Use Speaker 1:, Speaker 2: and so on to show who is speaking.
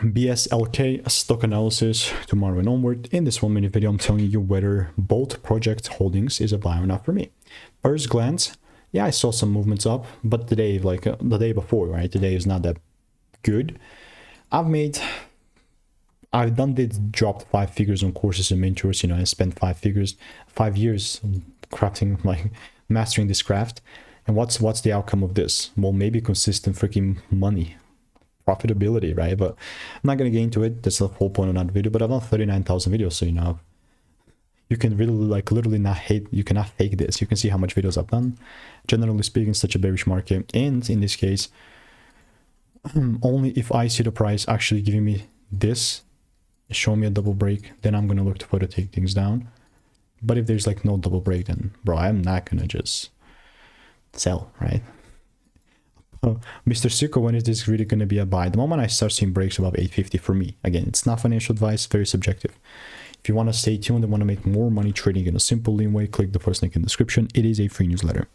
Speaker 1: BSLK stock analysis tomorrow and onward. In this 1 minute video, I'm telling you whether both project holdings is a buy or not for me. First glance, yeah, I saw some movements up, but today, like the day before, right? Today is not that good. I've done this, dropped 5 figures on courses and mentors. You know, I spent 5 years crafting, like mastering this craft. And what's the outcome of this? Well, maybe consistent freaking money, profitability, right? But I'm not gonna get into it. That's the whole point of that video. But I've done 39,000 videos, so you know, you can really, like, literally not hate. You cannot fake this. You can see how much videos I've done. Generally speaking, such a bearish market, and in this case, only if I see the price actually giving me this, show me a double break, then I'm gonna look to further take things down. But if there's like no double break, then bro, I'm not gonna just sell, right? Mr. Sicko, when is this really gonna be a buy? The moment I start seeing breaks above 850 for me. Again, it's not financial advice, very subjective. If you want to stay tuned and want to make more money trading in a simple lean way, click the first link in the description. It is a free newsletter.